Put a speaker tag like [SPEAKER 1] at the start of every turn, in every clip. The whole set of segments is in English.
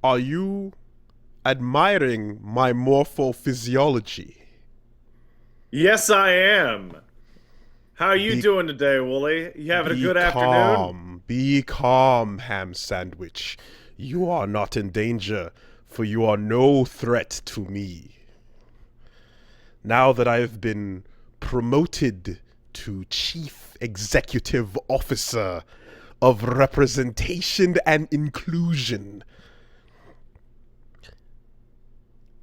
[SPEAKER 1] Are you admiring my morphophysiology?
[SPEAKER 2] Yes, I am. How are you
[SPEAKER 1] Be
[SPEAKER 2] doing today, Wooly? You having a
[SPEAKER 1] be
[SPEAKER 2] good afternoon?
[SPEAKER 1] calm. Be calm, ham sandwich. You are not in danger, for you are no threat to me. Now that I have been promoted to Chief Executive Officer of Representation and Inclusion,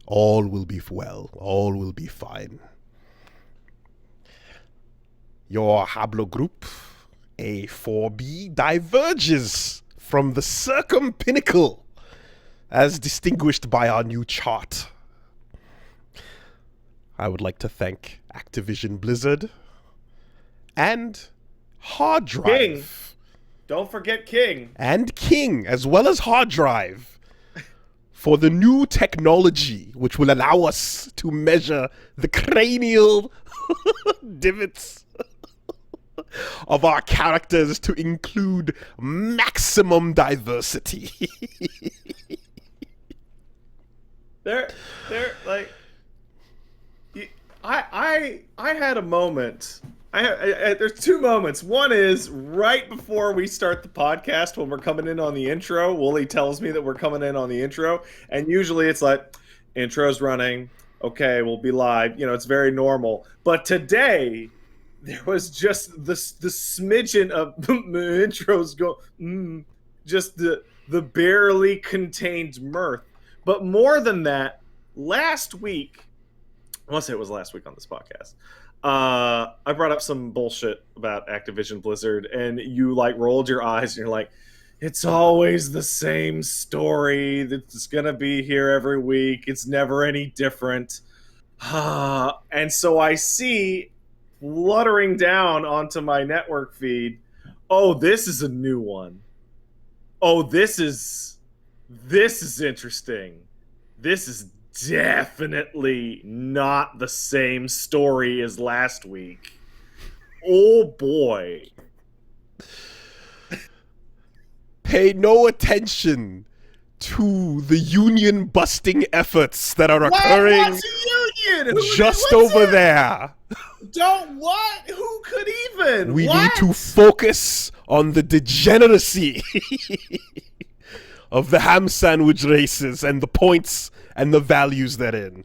[SPEAKER 1] all will be well. All will be fine. Your haplogroup, A4B, diverges from the circumpinnacle as distinguished by our new chart. I would like to thank Activision Blizzard and Hard
[SPEAKER 2] King.
[SPEAKER 1] Drive
[SPEAKER 2] Don't forget King.
[SPEAKER 1] and King, as well as Hard Drive, for the new technology which will allow us to measure the cranial divots of our characters to include maximum diversity.
[SPEAKER 2] They're like, I had a moment. There's two moments. One is right before we start the podcast when we're coming in on the intro. Wooly tells me that we're coming in on the intro, and usually it's like, intro's running. Okay, we'll be live. You know, it's very normal. But today, there was just the smidgen of intros go, just the barely contained mirth. But more than that, last week, I want to say it was last week on this podcast, I brought up some bullshit about Activision Blizzard, and you like rolled your eyes and you're like, it's always the same story that's gonna be here every week. It's never any different. And so I see fluttering down onto my network feed, oh, this is a new one. Oh, this is interesting. This is definitely not the same story as last week. Oh boy.
[SPEAKER 1] Pay no attention to the union busting efforts that are occurring
[SPEAKER 2] What's a union?
[SPEAKER 1] just
[SPEAKER 2] what's
[SPEAKER 1] over
[SPEAKER 2] it?
[SPEAKER 1] there.
[SPEAKER 2] Don't what? Who could even?
[SPEAKER 1] We
[SPEAKER 2] what?
[SPEAKER 1] need to focus on the degeneracy of the ham sandwich races and the points and the values therein.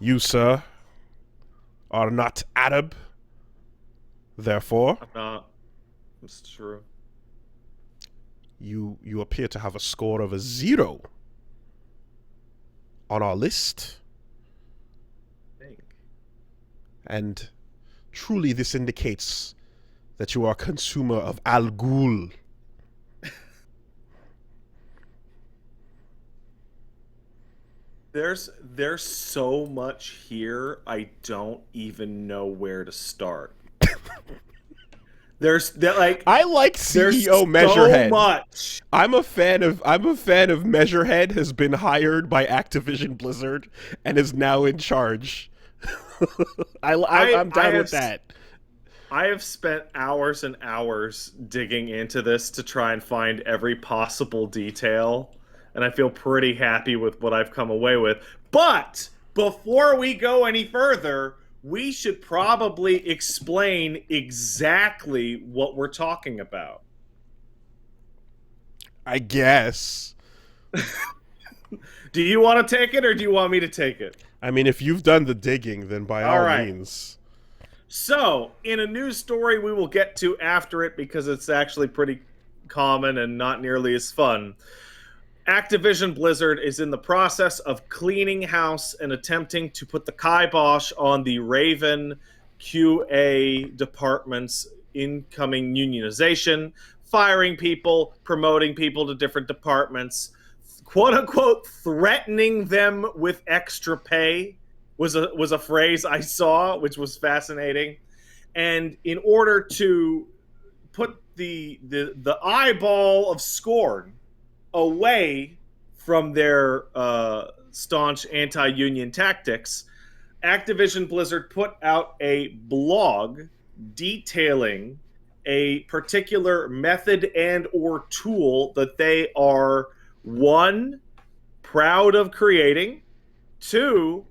[SPEAKER 1] You, sir, are not Arab. Therefore,
[SPEAKER 2] I'm not. It's true.
[SPEAKER 1] you appear to have a score of a 0 on our list.
[SPEAKER 2] I think.
[SPEAKER 1] And truly this indicates that you are a consumer of Al Ghul.
[SPEAKER 2] There's so much here, I don't even know where to start. There's like
[SPEAKER 1] I like
[SPEAKER 2] there's
[SPEAKER 1] CEO Measurehead.
[SPEAKER 2] so much.
[SPEAKER 1] I'm a fan of Measurehead has been hired by Activision Blizzard and is now in charge. I'm down with that.
[SPEAKER 2] I have spent hours and hours digging into this to try and find every possible detail, and I feel pretty happy with what I've come away with. But before we go any further, we should probably explain exactly what we're talking about.
[SPEAKER 1] I guess.
[SPEAKER 2] Do you want to take it, or do you want me to take it?
[SPEAKER 1] I mean, if you've done the digging, then by all
[SPEAKER 2] right.
[SPEAKER 1] means.
[SPEAKER 2] So, in a news story we will get to after it because it's actually pretty common and not nearly as fun, Activision Blizzard is in the process of cleaning house and attempting to put the kibosh on the Raven QA department's incoming unionization, firing people, promoting people to different departments, quote-unquote threatening them with extra pay was a phrase I saw, which was fascinating. And in order to put the eyeball of scorn away from their staunch anti-union tactics, Activision Blizzard put out a blog detailing a particular method and or tool that they are, one, proud of creating, two,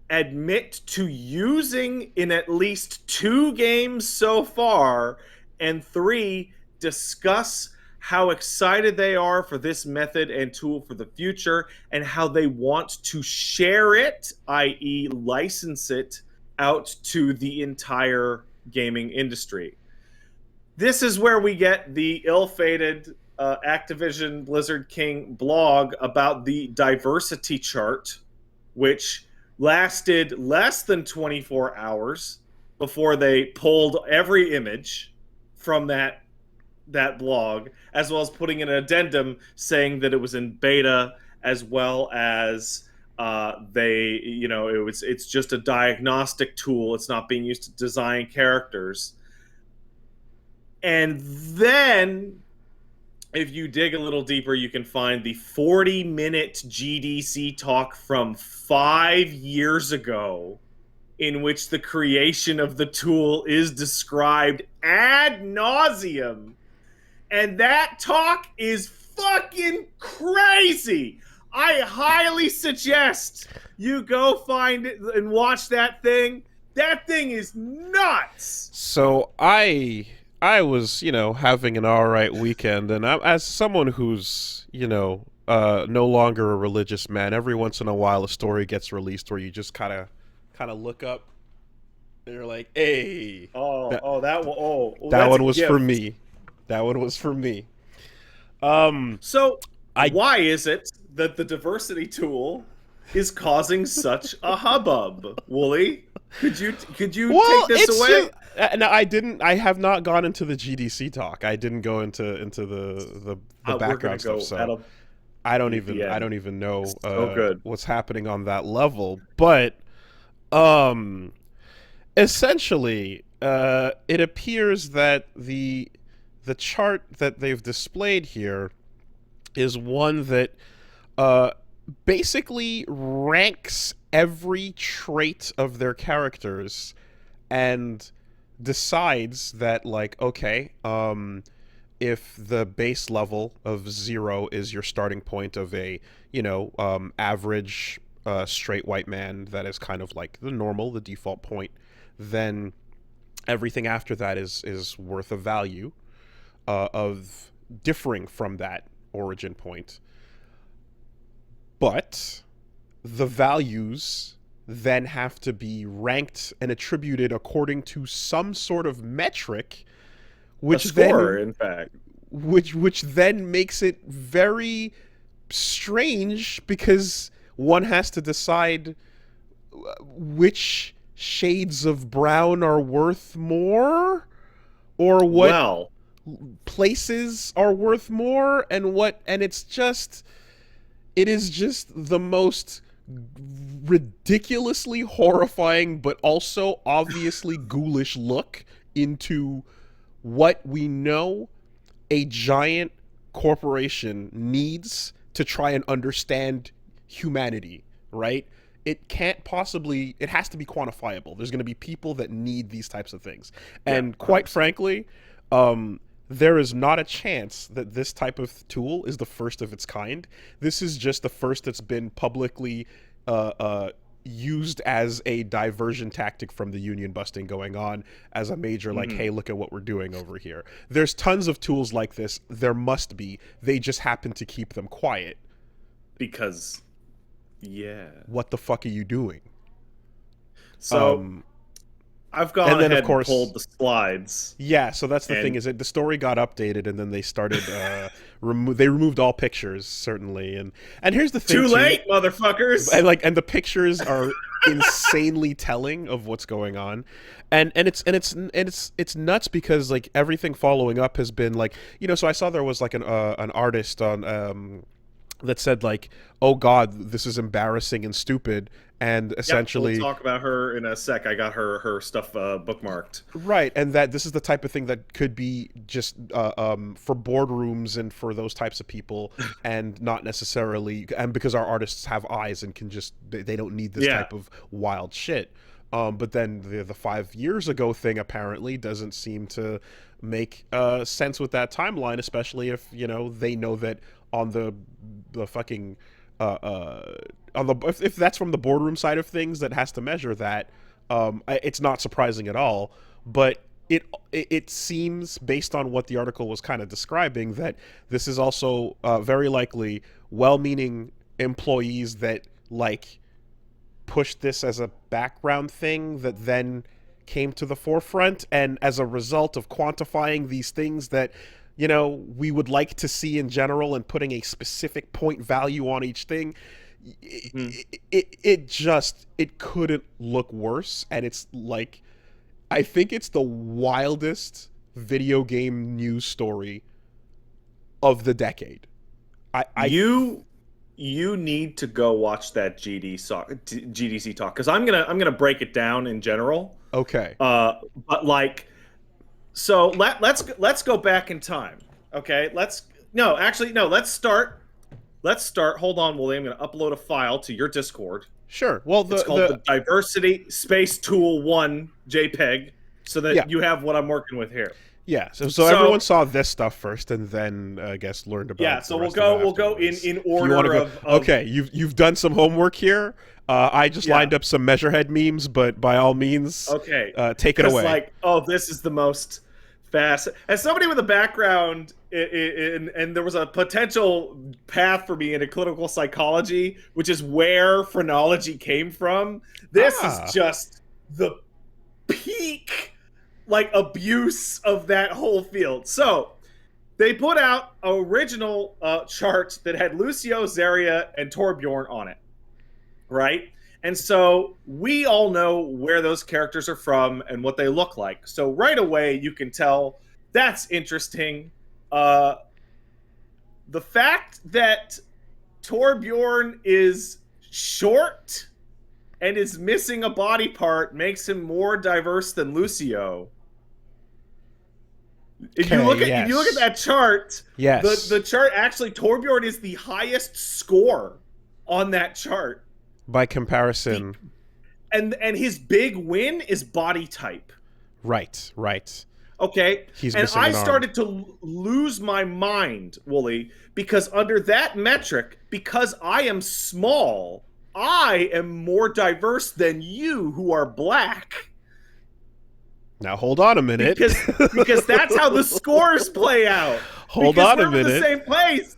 [SPEAKER 2] admit to using in at least 2 games so far, and 3, discuss how excited they are for this method and tool for the future and how they want to share it, i.e., license it out to the entire gaming industry. This is where we get the ill-fated Activision Blizzard King blog about the diversity chart, which lasted less than 24 hours before they pulled every image from that blog, as well as putting in an addendum saying that it was in beta, as well as it's just a diagnostic tool. It's not being used to design characters. And then, if you dig a little deeper, you can find the 40-minute GDC talk from 5 years ago, in which the creation of the tool is described ad nauseum. And that talk is fucking crazy. I highly suggest you go find it and watch that thing. That thing is nuts.
[SPEAKER 1] So I was, having an all right weekend, and as someone who's, no longer a religious man, every once in a while a story gets released where you just kind of look up and you're like, hey.
[SPEAKER 2] That
[SPEAKER 1] one was for me. That one was for me.
[SPEAKER 2] So why is it that the diversity tool is causing such a hubbub, Wooly? Could you take this away?
[SPEAKER 1] No, I have not gone into the GDC talk. I didn't go into the background stuff. So I don't even know what's happening on that level. But essentially, it appears that the chart that they've displayed here is one that basically ranks every trait of their characters and decides that, like, okay, if the base level of 0 is your starting point of a, average straight white man, that is kind of like the default point, then everything after that is worth a value of differing from that origin point. But the values then have to be ranked and attributed according to some sort of metric, which which then makes it very strange, because one has to decide which shades of brown are worth more, or what places are worth more, and it is just the most ridiculously horrifying but also obviously ghoulish look into what we know a giant corporation needs to try and understand humanity, right? It has to be quantifiable. There's going to be people that need these types of things. And quite frankly, there is not a chance that this type of tool is the first of its kind. This is just the first that's been publicly used as a diversion tactic from the union busting going on, as a major, like, hey, look at what we're doing over here. There's tons of tools like this. There must be. They just happen to keep them quiet.
[SPEAKER 2] Because,
[SPEAKER 1] what the fuck are you doing?
[SPEAKER 2] So... I've gone ahead and pulled the slides.
[SPEAKER 1] Yeah, so that's the thing, is that the story got updated, and then they started they removed all pictures, certainly, and here's the thing,
[SPEAKER 2] too late, motherfuckers.
[SPEAKER 1] And the pictures are insanely telling of what's going on, and it's nuts, because, like, everything following up has been like, so I saw there was like an artist on that said, like, oh god, this is embarrassing and stupid, and essentially
[SPEAKER 2] we'll talk about her in a sec. I got her stuff bookmarked,
[SPEAKER 1] right, and that this is the type of thing that could be just for boardrooms and for those types of people, and not necessarily, and because our artists have eyes and can just, they don't need this type of wild shit. But then the 5 years ago thing apparently doesn't seem to make sense with that timeline, especially if they know that on the fucking on the if that's from the boardroom side of things that has to measure that. It's not surprising at all, but it seems, based on what the article was kind of describing, that this is also very likely well-meaning employees that like pushed this as a background thing that then came to the forefront, and as a result of quantifying these things that we would like to see in general and putting a specific point value on each thing, it couldn't look worse. And it's like, I think it's the wildest video game news story of the decade.
[SPEAKER 2] You need to go watch that GDC talk, because I'm gonna break it down in general.
[SPEAKER 1] Okay.
[SPEAKER 2] But like, so let's go back in time. Okay. Let's start. Hold on, William. I'm gonna upload a file to your Discord.
[SPEAKER 1] Sure. Well,
[SPEAKER 2] it's called the Diversity Space Tool 1 JPEG, so that you have what I'm working with here.
[SPEAKER 1] Yeah. So everyone saw this stuff first, and then I guess learned about.
[SPEAKER 2] Yeah. So we'll go in order of.
[SPEAKER 1] Okay. You've done some homework here. I just lined up some MEASUREHEAD memes, but by all means, take it away.
[SPEAKER 2] Like, this is the most fast. As somebody with a background and there was a potential path for me into clinical psychology, which is where phrenology came from. This is just the peak, like, abuse of that whole field. So they put out an original chart that had Lucio, Zarya, and Torbjorn on it, right? And so we all know where those characters are from and what they look like. So right away you can tell that's interesting. The fact that Torbjorn is short and is missing a body part makes him more diverse than Lucio. If you look at that chart, the chart, actually, Torbjorn is the highest score on that chart
[SPEAKER 1] by comparison.
[SPEAKER 2] And his big win is body type.
[SPEAKER 1] Right.
[SPEAKER 2] Okay.
[SPEAKER 1] He's
[SPEAKER 2] and
[SPEAKER 1] missing
[SPEAKER 2] I
[SPEAKER 1] an arm.
[SPEAKER 2] started to lose my mind, Woolie, because under that metric, because I am small, I am more diverse than you who are black.
[SPEAKER 1] Now hold on a minute.
[SPEAKER 2] Because that's how the scores play out.
[SPEAKER 1] Hold on a minute.
[SPEAKER 2] We're in the same place.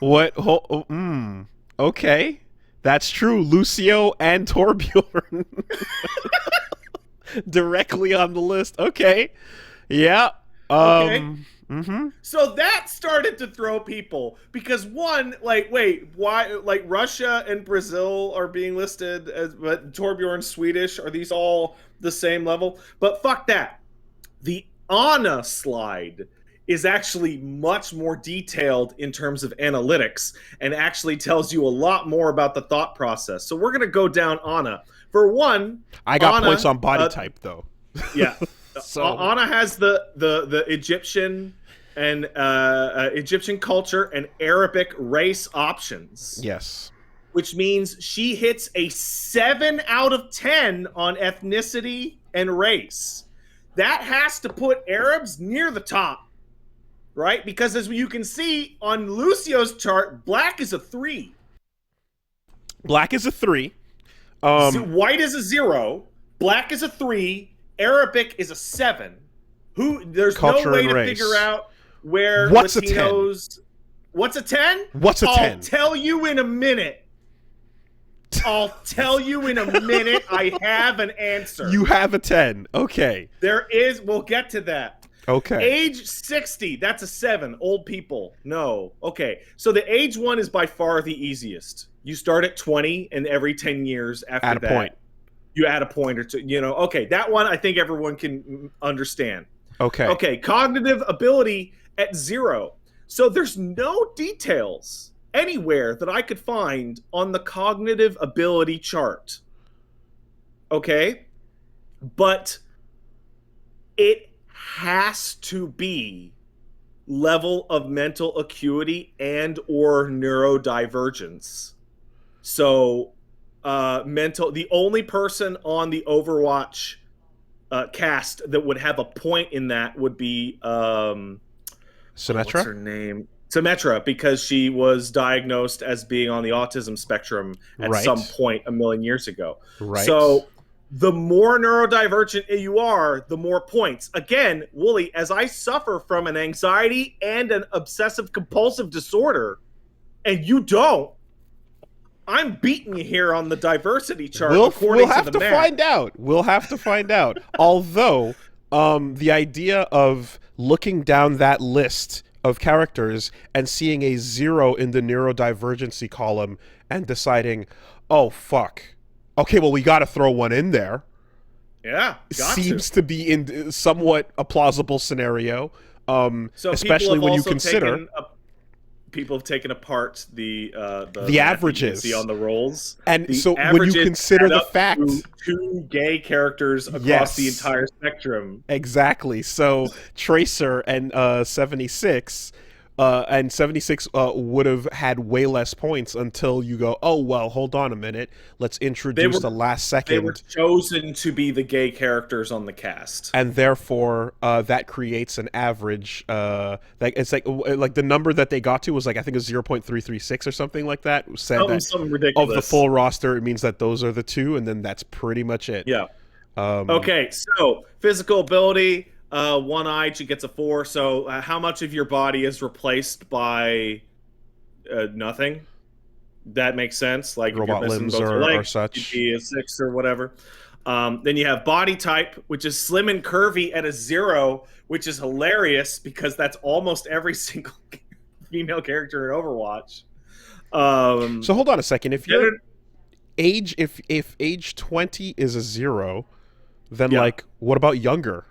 [SPEAKER 1] What? Okay. That's true. Lucio and Torbjorn. Directly on the list. Okay. Yeah.
[SPEAKER 2] Okay. So that started to throw people, because one, like, wait, why, like, Russia and Brazil are being listed as, but Torbjorn's Swedish, are these all the same level? But fuck that. The Anna slide is actually much more detailed in terms of analytics and actually tells you a lot more about the thought process. So we're going to go down Anna. For one,
[SPEAKER 1] I got points on body type, though.
[SPEAKER 2] Yeah. So Anna has the Egyptian and Egyptian culture and Arabic race options.
[SPEAKER 1] Yes.
[SPEAKER 2] Which means she hits a 7 out of 10 on ethnicity and race. That has to put Arabs near the top, right? Because as you can see on Lucio's chart, black is a 3.
[SPEAKER 1] Black is a 3.
[SPEAKER 2] White is a 0. Black is a 3. Arabic is a 7. There's
[SPEAKER 1] Culture
[SPEAKER 2] no way
[SPEAKER 1] and
[SPEAKER 2] to
[SPEAKER 1] race.
[SPEAKER 2] figure out where
[SPEAKER 1] What's
[SPEAKER 2] Latinos. What's a 10?
[SPEAKER 1] What's a 10?
[SPEAKER 2] I'll tell you in a minute. I have an answer.
[SPEAKER 1] You have a 10. Okay.
[SPEAKER 2] We'll get to that.
[SPEAKER 1] Okay.
[SPEAKER 2] Age 60, that's a 7. Old people. No. Okay. So the age one is by far the easiest. You start at 20, and every 10 years after that,
[SPEAKER 1] point.
[SPEAKER 2] You add a point or two. Okay, that one I think everyone can understand.
[SPEAKER 1] Okay.
[SPEAKER 2] Okay, cognitive ability at 0. So there's no details anywhere that I could find on the cognitive ability chart. Okay? But it has to be level of mental acuity and or neurodivergence. So mental. The only person on the Overwatch cast that would have a point in that would be
[SPEAKER 1] Symmetra?
[SPEAKER 2] what's her name? Symmetra, because she was diagnosed as being on the autism spectrum at some point a million years ago.
[SPEAKER 1] Right.
[SPEAKER 2] So the more neurodivergent you are, the more points. Again, Wooly, as I suffer from an anxiety and an obsessive compulsive disorder, and you don't, I'm beating you here on the diversity chart.
[SPEAKER 1] We'll have to find out. We'll have to find out. Although, the idea of looking down that list of characters and seeing a 0 in the neurodivergency column and deciding, oh, fuck. Okay, well, we got to throw one in there.
[SPEAKER 2] Yeah,
[SPEAKER 1] seems to be in somewhat a plausible scenario, so especially when you consider...
[SPEAKER 2] People have taken apart the
[SPEAKER 1] averages
[SPEAKER 2] you see on the rolls,
[SPEAKER 1] and so when you consider the fact
[SPEAKER 2] two gay characters across the entire spectrum,
[SPEAKER 1] exactly. So Tracer and 76 would have had way less points until you go, oh well, hold on a minute, let's introduce the last second.
[SPEAKER 2] They were chosen to be the gay characters on the cast,
[SPEAKER 1] and therefore that creates an average. It's like the number that they got to was like, I think it was 0.336 or something like that. Said that
[SPEAKER 2] something ridiculous.
[SPEAKER 1] Of the full roster, it means that those are the two, and then that's pretty much it.
[SPEAKER 2] Yeah. Okay, so physical ability. One-eyed, she gets a 4. So how much of your body is replaced by nothing? That makes sense. Like
[SPEAKER 1] robot limbs or such.
[SPEAKER 2] You'd be a 6 or whatever. Then you have body type, which is slim and curvy at a 0, which is hilarious because that's almost every single female character in Overwatch.
[SPEAKER 1] So hold on a second. If your age, if age 20 is a 0, then like what about younger?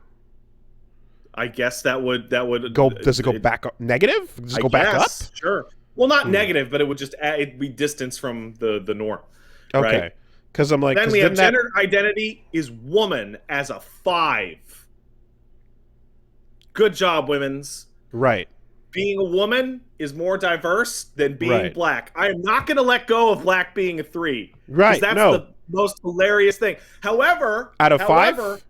[SPEAKER 2] I guess that would
[SPEAKER 1] go. Does it go back up? Negative? Does it go back up?
[SPEAKER 2] Sure. Well, not negative, but it would just it'd be distance from the norm.
[SPEAKER 1] Okay. Because I'm like,
[SPEAKER 2] then we have gender identity is woman as a 5. Good job, women's.
[SPEAKER 1] Right.
[SPEAKER 2] Being a woman is more diverse than being black. I am not going to let go of black being a 3.
[SPEAKER 1] Right.
[SPEAKER 2] That's the most hilarious thing. However,
[SPEAKER 1] out of 5.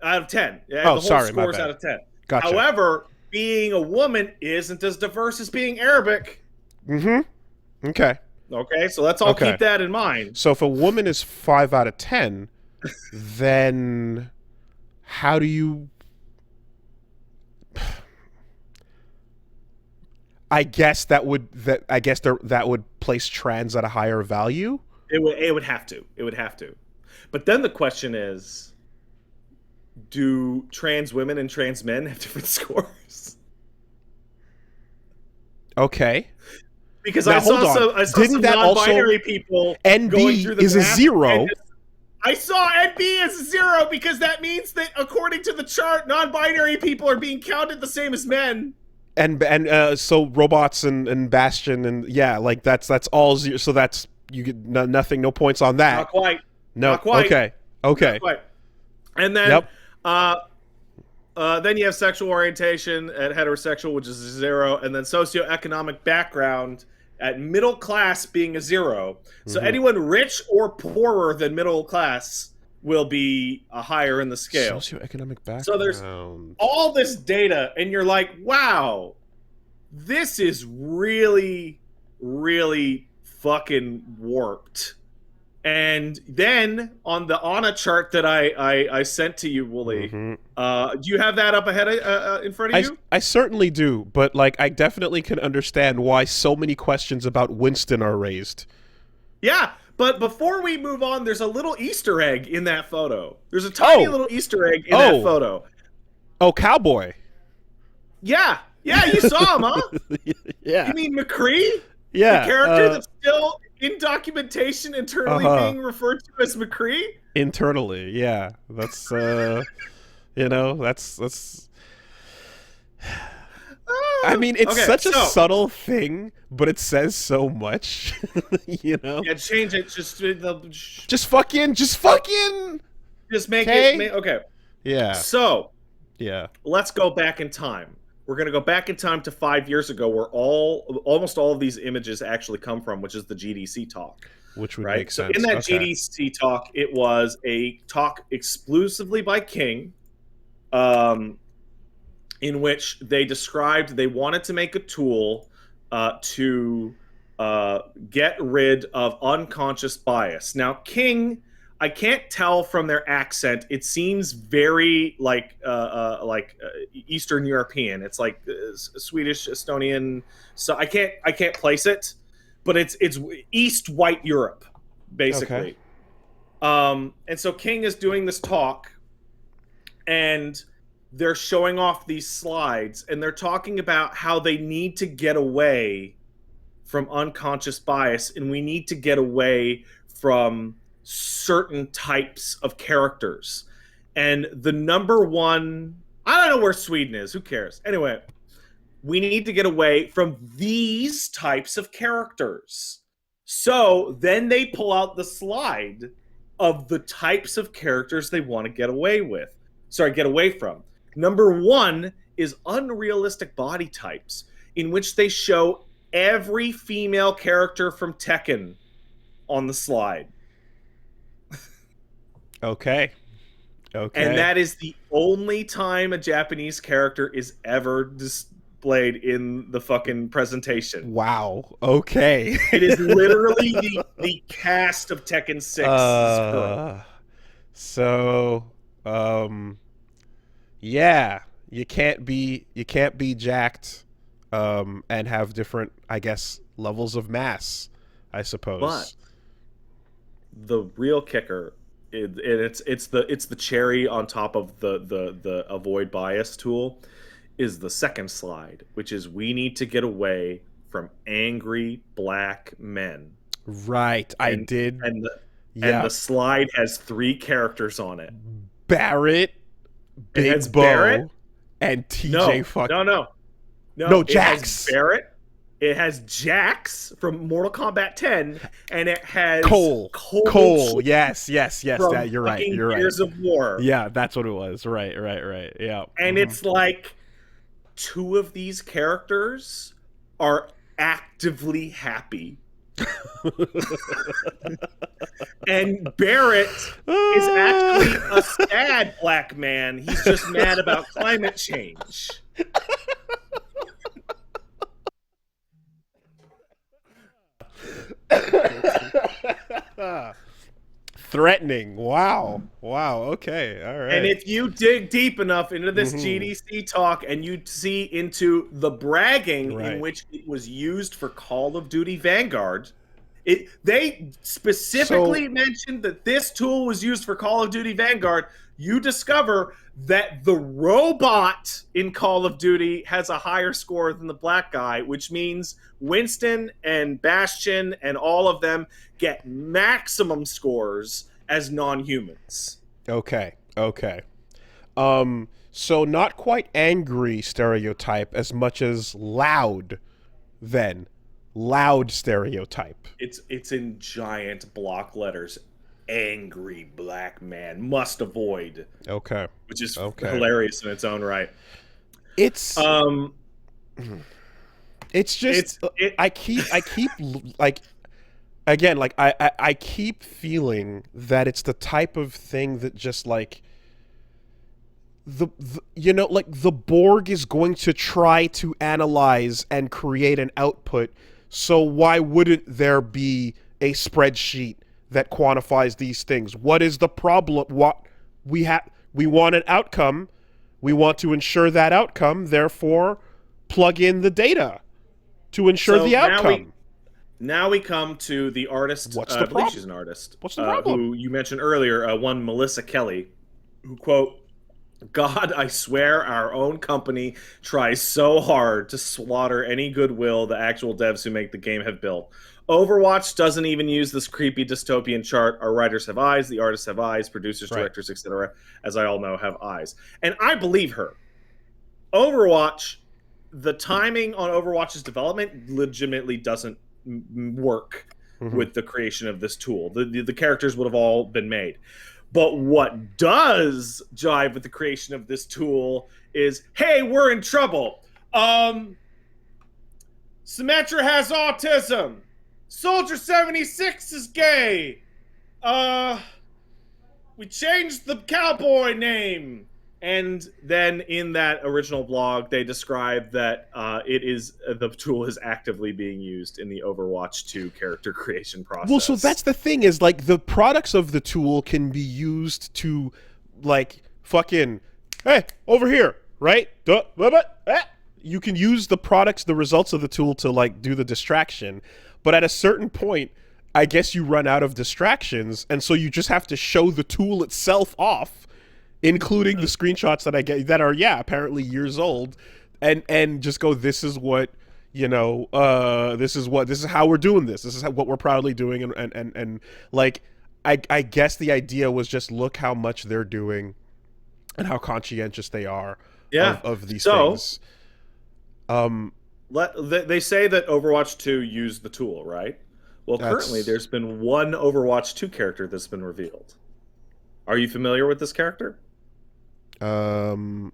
[SPEAKER 2] Out of 10. Yeah,
[SPEAKER 1] oh,
[SPEAKER 2] the whole
[SPEAKER 1] sorry,
[SPEAKER 2] score is out of 10.
[SPEAKER 1] Gotcha.
[SPEAKER 2] However, being a woman isn't as diverse as being Arabic.
[SPEAKER 1] Mm-hmm. Okay.
[SPEAKER 2] Okay, so let's all keep that in mind.
[SPEAKER 1] So if a woman is 5 out of 10, then how do you... I guess that would place trans at a higher value?
[SPEAKER 2] It would have to. It would have to. But then the question is, do trans women and trans men have different scores?
[SPEAKER 1] Okay.
[SPEAKER 2] Because I saw some non-binary people
[SPEAKER 1] NB
[SPEAKER 2] going through the
[SPEAKER 1] is a 0.
[SPEAKER 2] I saw NB as a 0 because that means that according to the chart, non-binary people are being counted the same as men.
[SPEAKER 1] And so robots and Bastion and like that's all 0. So that's you get nothing, no points on that.
[SPEAKER 2] Not quite.
[SPEAKER 1] No.
[SPEAKER 2] Not quite.
[SPEAKER 1] Okay.
[SPEAKER 2] Not quite. And then then you have sexual orientation at heterosexual, which is a 0, and then socioeconomic background at middle class being a 0. So anyone rich or poorer than middle class will be higher in the scale.
[SPEAKER 1] Socioeconomic background.
[SPEAKER 2] So there's all this data, and you're like, wow, this is really, really fucking warped. And then on the Anna chart that I sent to you, Wooly, do you have that up ahead in front of you?
[SPEAKER 1] I certainly do, but like I definitely can understand why so many questions about Winston are raised.
[SPEAKER 2] Yeah, but before we move on, there's a little Easter egg in that photo. There's a tiny little Easter egg in that photo.
[SPEAKER 1] Oh, Cowboy.
[SPEAKER 2] Yeah, you saw him, huh?
[SPEAKER 1] Yeah.
[SPEAKER 2] You mean McCree?
[SPEAKER 1] Yeah.
[SPEAKER 2] The character that's still in documentation internally being referred to as McCree?
[SPEAKER 1] Internally, yeah. That's that's I mean, it's such a subtle thing, but it says so much. You know?
[SPEAKER 2] Yeah, change it. Just
[SPEAKER 1] fucking
[SPEAKER 2] make it okay.
[SPEAKER 1] Yeah.
[SPEAKER 2] So
[SPEAKER 1] yeah.
[SPEAKER 2] Let's go back in time. We're going to go back in time to 5 years ago where almost all of these images actually come from, which is the GDC talk.
[SPEAKER 1] which would make
[SPEAKER 2] right? So in
[SPEAKER 1] sense.
[SPEAKER 2] that
[SPEAKER 1] Okay.
[SPEAKER 2] GDC talk, it was a talk exclusively by King, um, in which they described they wanted to make a tool to get rid of unconscious bias. Now, King, I can't tell from their accent. It seems very like Eastern European. It's like Swedish, Estonian. So I can't place it, but it's East White Europe,
[SPEAKER 1] Okay.
[SPEAKER 2] basically. And so King is doing this talk, and they're showing off these slides, and they're talking about how they need to get away from unconscious bias, and we need to get away from certain types of characters. And the number one, I don't know where Sweden is, who cares? Anyway, we need to get away from these types of characters. So then they pull out the slide of the types of characters they want to get away with. Sorry, get away from. Number one is unrealistic body types, in which they show every female character from Tekken on the slide.
[SPEAKER 1] Okay. Okay.
[SPEAKER 2] And that is the only time a Japanese character is ever displayed in the fucking presentation.
[SPEAKER 1] Wow. Okay.
[SPEAKER 2] It is literally the cast of Tekken 6.
[SPEAKER 1] So, yeah, you can't be jacked, and have different, I guess, levels of mass, I suppose.
[SPEAKER 2] But the real kicker, it's the cherry on top of the avoid bias tool, is the second slide, which is we need to get away from angry black men.
[SPEAKER 1] Right, I did.
[SPEAKER 2] And the slide has 3 characters on it.
[SPEAKER 1] Barrett, Big Bo,
[SPEAKER 2] Barrett,
[SPEAKER 1] and TJ.
[SPEAKER 2] No,
[SPEAKER 1] Jax.
[SPEAKER 2] It has Barrett. It has Jax from Mortal Kombat 10, and it has
[SPEAKER 1] Cole. Yes.
[SPEAKER 2] From
[SPEAKER 1] You're right.
[SPEAKER 2] Gears of War.
[SPEAKER 1] Yeah, that's what it was. Right. Yeah.
[SPEAKER 2] And it's like 2 of these characters are actively happy. And Barrett is actually a sad black man. He's just mad about climate change.
[SPEAKER 1] Threatening. Wow. Okay. All right.
[SPEAKER 2] And if you dig deep enough into this GDC talk, and you see into the bragging in which it was used for Call of Duty Vanguard, they specifically mentioned that this tool was used for Call of Duty Vanguard. You discover that the robot in Call of Duty has a higher score than the black guy, which means Winston and Bastion and all of them get maximum scores as non-humans.
[SPEAKER 1] Okay. So not quite angry stereotype as much as loud, then. Loud stereotype.
[SPEAKER 2] It's in giant block letters. Angry black man must avoid.
[SPEAKER 1] Okay.
[SPEAKER 2] Which is hilarious in its own right.
[SPEAKER 1] It's just I keep like, again, like I keep feeling that it's the type of thing that just like the like the Borg is going to try to analyze and create an output. So why wouldn't there be a spreadsheet that quantifies these things? What is the problem? We want an outcome. We want to ensure that outcome. Therefore, plug in the data to ensure the outcome.
[SPEAKER 2] Now we come to the artist.
[SPEAKER 1] What's the problem?
[SPEAKER 2] She's an artist.
[SPEAKER 1] What's the problem?
[SPEAKER 2] Who you mentioned earlier, one Melissa Kelly, who quote, "God, I swear our own company tries so hard to slaughter any goodwill the actual devs who make the game have built. Overwatch doesn't even use this creepy dystopian chart. Our writers have eyes, the artists have eyes, producers, directors, etc., as I all know, have eyes." And I believe her. Overwatch, the timing on Overwatch's development legitimately doesn't work with the creation of this tool. The characters would have all been made. But what does jive with the creation of this tool is, hey, we're in trouble. Symmetra has autism. Soldier 76 is gay. Uh, we changed the cowboy name. And then in that original blog, they describe that the tool is actively being used in the Overwatch 2 character creation process.
[SPEAKER 1] Well, so that's the thing is like the products of the tool can be used to like fucking hey over here, right? You can use the products, the results of the tool to like do the distraction, but at a certain point, I guess you run out of distractions, and so you just have to show the tool itself off, including the screenshots that I get that are apparently years old, and just go, this is what this is how we're doing this. This is what we're proudly doing, and like I guess the idea was just look how much they're doing, and how conscientious they are of these things.
[SPEAKER 2] They say that Overwatch 2 used the tool, right? Well, currently there's been one Overwatch 2 character that's been revealed. Are you familiar with this character?
[SPEAKER 1] Who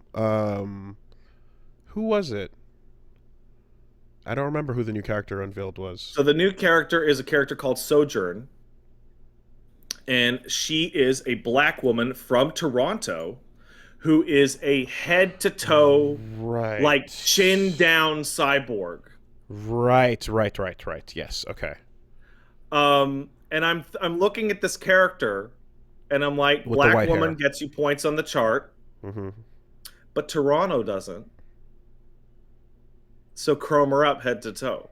[SPEAKER 1] was it? I don't remember who the new character unveiled was.
[SPEAKER 2] So the new character is a character called Sojourn, and she is a black woman from Toronto who is a head-to-toe, like chin-down cyborg.
[SPEAKER 1] Right. Yes. Okay.
[SPEAKER 2] And I'm looking at this character, and I'm like,
[SPEAKER 1] with
[SPEAKER 2] black woman gets you points on the chart, but Toronto doesn't. So chrome her up head to toe,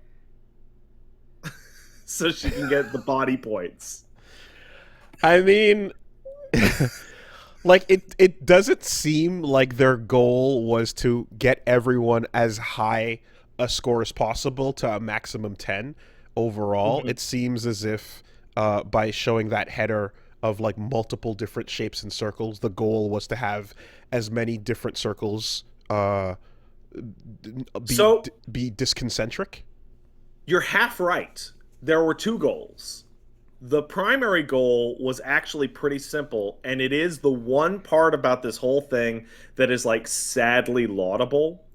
[SPEAKER 2] so she can get the body points.
[SPEAKER 1] I mean, like it doesn't seem like their goal was to get everyone as high a score as possible to a maximum 10 overall. It seems as if by showing that header of like multiple different shapes and circles, the goal was to have as many different circles be disconcentric.
[SPEAKER 2] You're half right. There were two goals. The primary goal was actually pretty simple, and it is the one part about this whole thing that is like sadly laudable.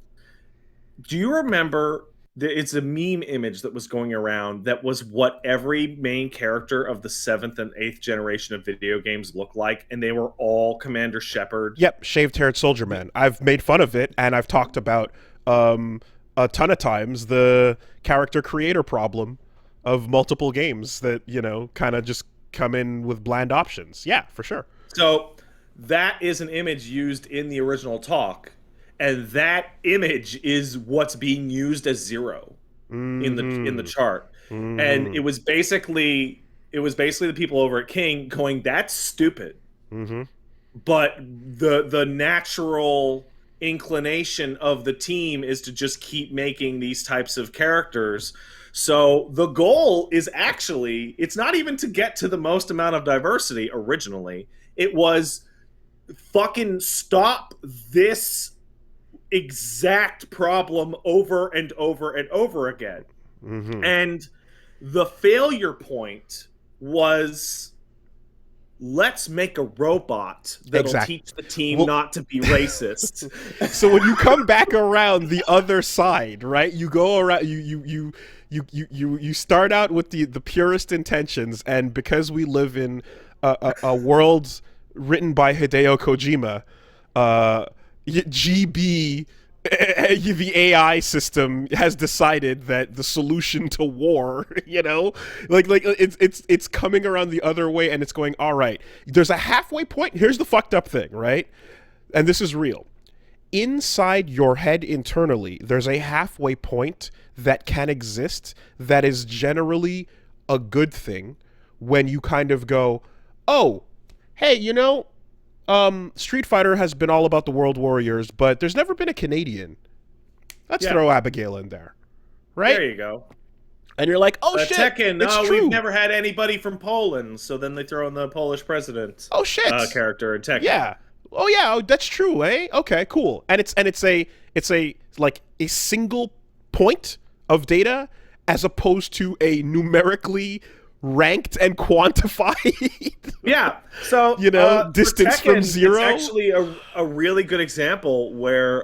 [SPEAKER 2] Do you remember it's a meme image that was going around that was what every main character of the 7th and 8th generation of video games looked like, and they were all Commander Shepard?
[SPEAKER 1] Yep, shaved-haired soldier man. I've made fun of it, and I've talked about a ton of times the character creator problem of multiple games that, kind of just come in with bland options. Yeah, for sure.
[SPEAKER 2] So that is an image used in the original talk, and that image is what's being used as 0 in the chart. And it was basically the people over at King going, that's stupid. But the natural inclination of the team is to just keep making these types of characters. So the goal is actually, it's not even to get to the most amount of diversity originally. It was fucking stop this exact problem over and over and over again. And the failure point was, let's make a robot that'll teach the team not to be racist.
[SPEAKER 1] So when you come back around the other side, right? You go around, you start out with the purest intentions, and because we live in a world written by Hideo Kojima, GB, the AI system has decided that the solution to war, it's coming around the other way, and it's going, all right, there's a halfway point. Here's the fucked up thing, right? And this is real. Inside your head internally, there's a halfway point that can exist that is generally a good thing when you kind of go, oh, hey, Street Fighter has been all about the World Warriors, but there's never been a Canadian. Let's throw Abigail in there, right?
[SPEAKER 2] There you go.
[SPEAKER 1] And you're like, oh shit,
[SPEAKER 2] Tekken,
[SPEAKER 1] it's true.
[SPEAKER 2] We've never had anybody from Poland, so then they throw in the Polish president.
[SPEAKER 1] Oh shit,
[SPEAKER 2] character in Tekken.
[SPEAKER 1] Yeah. Oh yeah, that's true, eh? Okay, cool. And it's a like a single point of data as opposed to a numerically ranked and quantified.
[SPEAKER 2] Yeah. So
[SPEAKER 1] Distance
[SPEAKER 2] for Tekken,
[SPEAKER 1] from zero.
[SPEAKER 2] It's actually a really good example where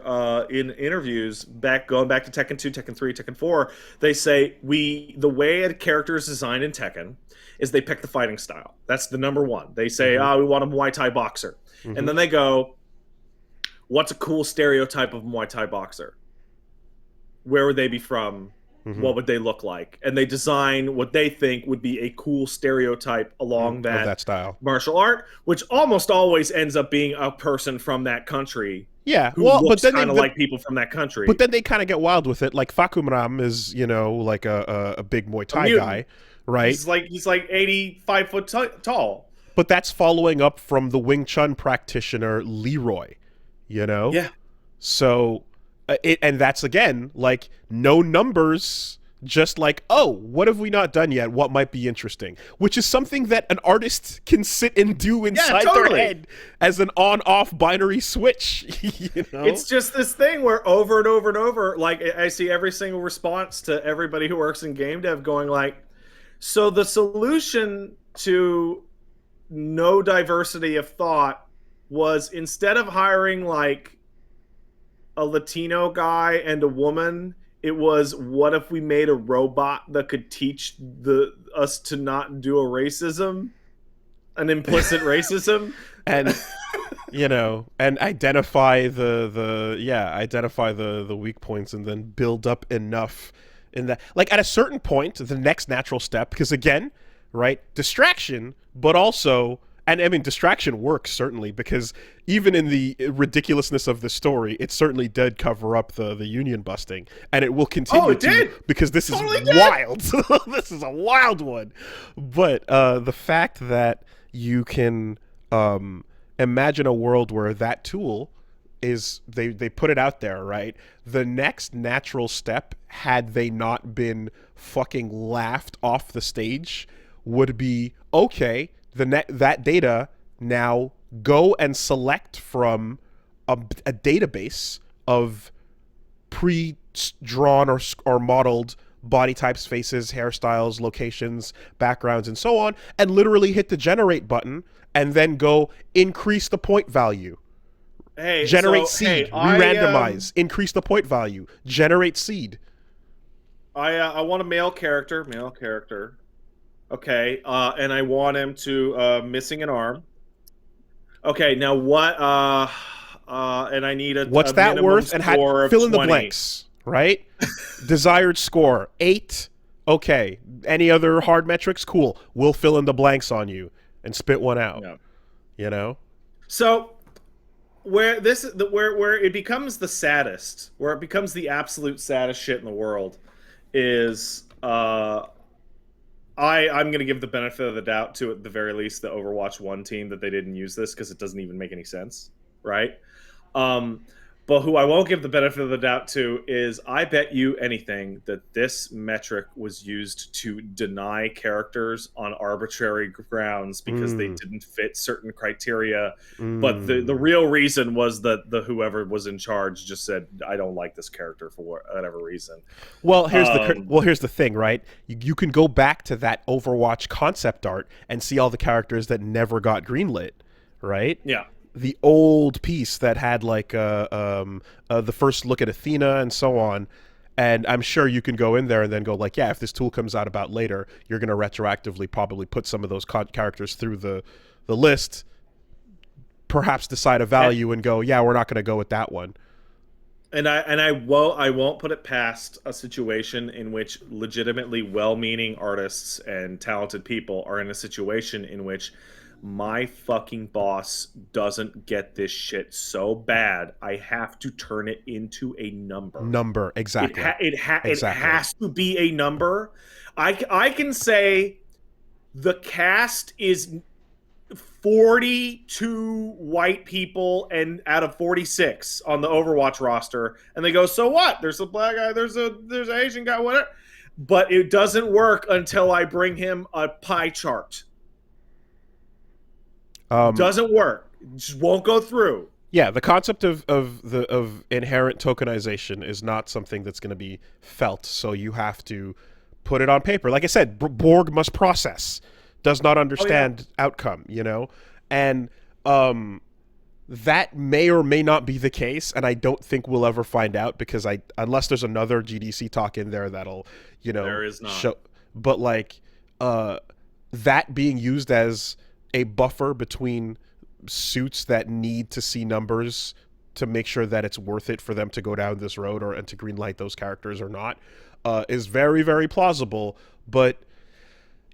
[SPEAKER 2] in interviews going back to Tekken 2, Tekken 3, Tekken 4, they say the way a character is designed in Tekken is they pick the fighting style. That's the number one. They say, we want a Muay Thai boxer. And then they go, what's a cool stereotype of a Muay Thai boxer? Where would they be from? What would they look like? And they design what they think would be a cool stereotype along that
[SPEAKER 1] style
[SPEAKER 2] martial art, which almost always ends up being a person from that country.
[SPEAKER 1] Yeah,
[SPEAKER 2] who looks kind of like people from that country.
[SPEAKER 1] But then they kind of get wild with it. Like Fakumram is, like a big Muay Thai guy, right?
[SPEAKER 2] He's like 85 foot tall.
[SPEAKER 1] But that's following up from the Wing Chun practitioner Leroy,
[SPEAKER 2] Yeah.
[SPEAKER 1] So. And that's, again, like, no numbers, just like, oh, what have we not done yet? What might be interesting? Which is something that an artist can sit and do inside their head as an on-off binary switch,
[SPEAKER 2] It's just this thing where over and over and over, like, I see every single response to everybody who works in game dev going like, so the solution to no diversity of thought was, instead of hiring, like, a Latino guy and a woman, it was, what if we made a robot that could teach us to not do an implicit racism,
[SPEAKER 1] and and identify the weak points, and then build up enough in that. Like, at a certain point, the next natural step, because again, right, distraction, but also. And I mean, distraction works, certainly, because even in the ridiculousness of the story, it certainly did cover up the union busting. And it will continue because this is wild. This is a wild one. But the fact that you can imagine a world where that tool is, they put it out there, right? The next natural step, had they not been fucking laughed off the stage, would be, okay, that data, now go and select from a database of pre-drawn or modeled body types, faces, hairstyles, locations, backgrounds, and so on, and literally hit the generate button, and then go increase the point value. Generate seed, re-randomize, increase the point value, generate seed.
[SPEAKER 2] I want a male character. Okay, and I want him to missing an arm. Okay, now what? And I need
[SPEAKER 1] what's that worth? And fill in the blanks, right? Desired score 8. Okay, any other hard metrics? Cool. We'll fill in the blanks on you and spit one out. Yeah.
[SPEAKER 2] So where it becomes the saddest, where it becomes the absolute saddest shit in the world, is I'm going to give the benefit of the doubt to, at the very least, the Overwatch 1 team, that they didn't use this, because it doesn't even make any sense, right? But who I won't give the benefit of the doubt to is, I bet you anything that this metric was used to deny characters on arbitrary grounds because they didn't fit certain criteria. But the real reason was that whoever was in charge just said, I don't like this character for whatever reason.
[SPEAKER 1] Well, here's the thing, right? You can go back to that Overwatch concept art and see all the characters that never got greenlit, right?
[SPEAKER 2] Yeah.
[SPEAKER 1] The old piece that had like the first look at Athena and so on, and I'm sure you can go in there and then go like, yeah, if this tool comes out about later, you're going to retroactively probably put some of those characters through the list, perhaps decide a value and go, yeah, we're not going to go with that one.
[SPEAKER 2] And I won't put it past a situation in which legitimately well-meaning artists and talented people are in a situation in which my fucking boss doesn't get this shit so bad, I have to turn it into a number.
[SPEAKER 1] Exactly.
[SPEAKER 2] It has to be a number. I can say the cast is 42 white people and out of 46 on the Overwatch roster, and they go, so what? There's a black guy, there's an Asian guy, whatever. But it doesn't work until I bring him a pie chart. Doesn't work. It just won't go through.
[SPEAKER 1] Yeah, the concept of inherent tokenization is not something that's going to be felt. So you have to put it on paper. Like I said, Borg must process, does not understand outcome, you know? And that may or may not be the case, and I don't think we'll ever find out, because unless there's another GDC talk in there that'll, you know,
[SPEAKER 2] there is not.
[SPEAKER 1] show. But like that being used as a buffer between suits that need to see numbers to make sure that it's worth it for them to go down this road and to greenlight those characters or not, is very, very plausible. But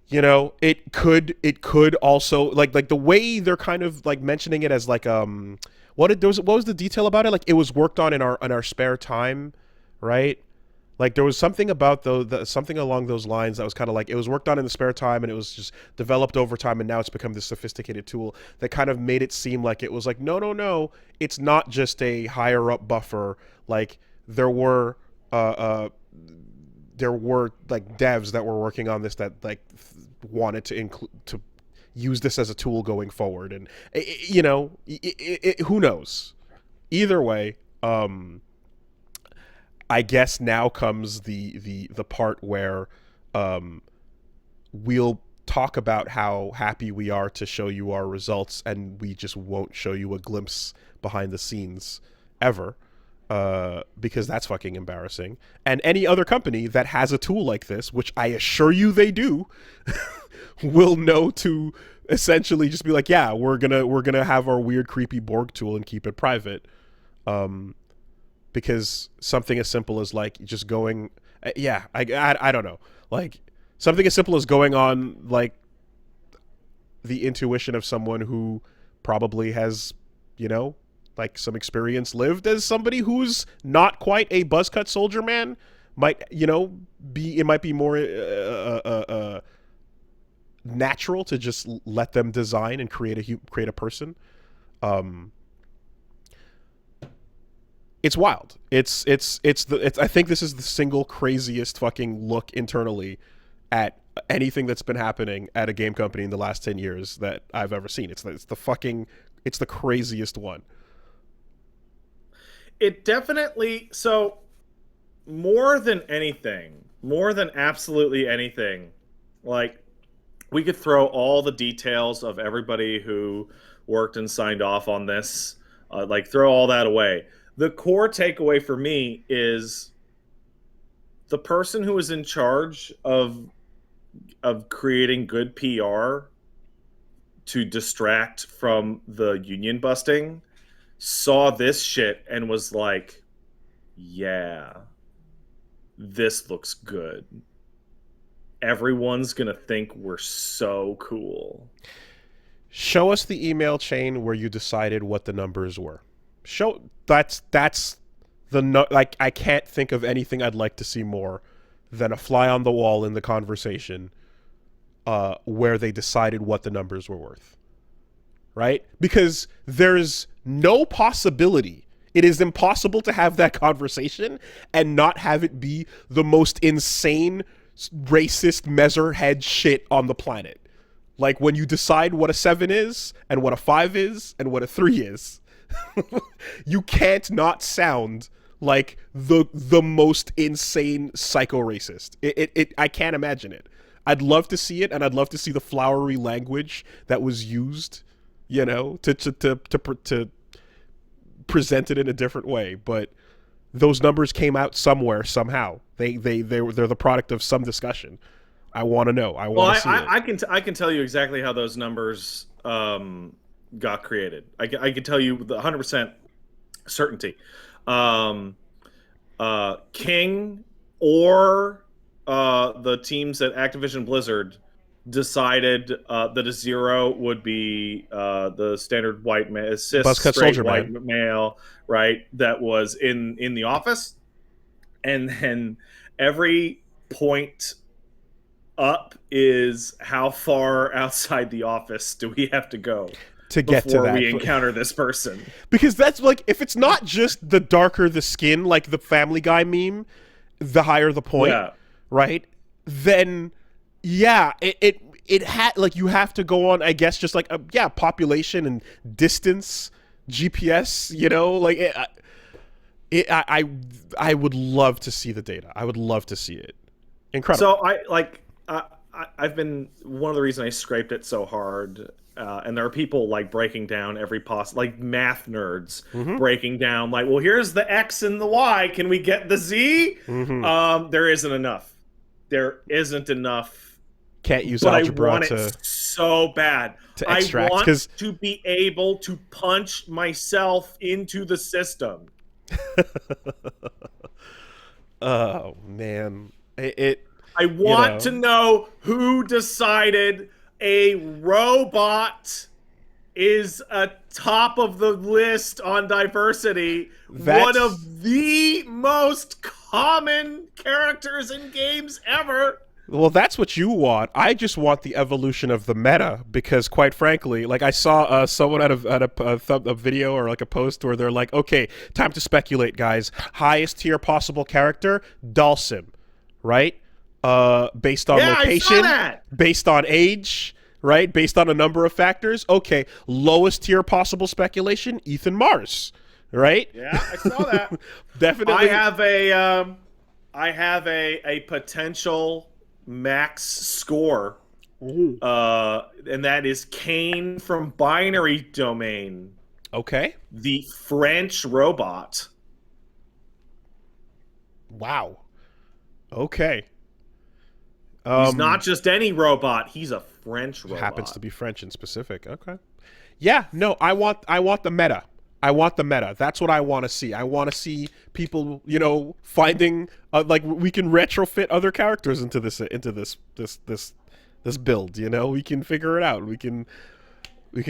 [SPEAKER 1] you know, it could also like the way they're kind of like mentioning it as like what was the detail about it? Like, it was worked on in our spare time, right? Like, there was something about something along those lines that was kind of like, it was worked on in the spare time and it was just developed over time, and now it's become this sophisticated tool that kind of made it seem like it was like, no, it's not just a higher up buffer. Like, there were like devs that were working on this that like wanted to use this as a tool going forward, and you know, who knows? Either way, I guess now comes the part where we'll talk about how happy we are to show you our results, and we just won't show you a glimpse behind the scenes ever, because that's fucking embarrassing. And any other company that has a tool like this, which I assure you they do, will know to essentially just be like, yeah, we're gonna have our weird creepy Borg tool and keep it private. Because something as simple as like just going, I don't know, like something as simple as going on like the intuition of someone who probably has, you know, like some experience lived as somebody who's not quite a buzzcut soldier man, might, you know, it might be more natural to just let them design and create a person. It's wild. It's I think this is the single craziest fucking look internally at anything that's been happening at a game company in the last 10 years that I've ever seen. It's the craziest one.
[SPEAKER 2] It definitely, so more than absolutely anything, like, we could throw all the details of everybody who worked and signed off on this, like, throw all that away. The core takeaway for me is the person who was in charge of creating good PR to distract from the union busting saw this shit and was like, yeah, this looks good. Everyone's gonna think we're so cool.
[SPEAKER 1] Show us the email chain where you decided what the numbers were. That's like, I can't think of anything I'd like to see more than a fly on the wall in the conversation where they decided what the numbers were worth, right? Because there's no possibility, it is impossible to have that conversation and not have it be the most insane racist MEASUREHEAD shit on the planet. Like, when you decide what a 7 is and what a 5 is and what a 3 is, you can't not sound like the most insane psycho racist. I can't imagine it. I'd love to see it, and I'd love to see the flowery language that was used, you know, to present it in a different way. But those numbers came out somewhere, somehow. They're the product of some discussion. I want to know. I want to see it.
[SPEAKER 2] I can tell you exactly how those numbers got created. I can tell you with 100% certainty. King or the teams at Activision Blizzard decided that a 0 would be the standard white male, cis straight white male, right? That was in the office, and then every point up is how far outside the office do we have to go
[SPEAKER 1] to get to that
[SPEAKER 2] before we encounter this person.
[SPEAKER 1] Because that's like, if it's not just the darker the skin, like the Family Guy meme, the higher the point, right? Then it had, like, you have to go on, I guess, just like population and distance, GPS, you know, like I would love to see the data. I would love to see it. Incredible.
[SPEAKER 2] So I've been one of the reasons I scraped it so hard, and there are people like breaking down every like math nerds
[SPEAKER 1] Mm-hmm.
[SPEAKER 2] breaking down like, well, here's the X and the Y. Can we get the Z?
[SPEAKER 1] Mm-hmm.
[SPEAKER 2] There isn't enough. There isn't enough,
[SPEAKER 1] Can't use
[SPEAKER 2] but I
[SPEAKER 1] algebra
[SPEAKER 2] want it so bad.
[SPEAKER 1] to
[SPEAKER 2] I
[SPEAKER 1] extract
[SPEAKER 2] want
[SPEAKER 1] because
[SPEAKER 2] to be able to punch myself into the system.
[SPEAKER 1] oh man, it
[SPEAKER 2] I want to know who decided a robot is a top of the list on diversity. One
[SPEAKER 1] that's
[SPEAKER 2] of the most common characters in games ever.
[SPEAKER 1] well, that's what you want. I just want the evolution of the meta because, quite frankly, like I saw someone at a video or like a post where they're like, "Okay, time to speculate, guys. Highest tier possible character, Dhalsim, right? Based on
[SPEAKER 2] Yeah, I saw
[SPEAKER 1] location,
[SPEAKER 2] that.
[SPEAKER 1] based on age, right? Based on a number of factors. Okay, lowest tier possible speculation, Ethan Mars, right?
[SPEAKER 2] Yeah, I saw that.
[SPEAKER 1] Definitely.
[SPEAKER 2] I have a potential max score,
[SPEAKER 1] Ooh.
[SPEAKER 2] and that is Kane from Binary Domain,
[SPEAKER 1] Okay.
[SPEAKER 2] the French robot.
[SPEAKER 1] Wow. Okay.
[SPEAKER 2] He's not just any robot; he's a French robot.
[SPEAKER 1] Happens to be French in specific. Okay. Yeah. No. I want the meta. I want the meta. That's what I want to see. I want to see people, finding like we can retrofit other characters into this build. We can figure it out. We can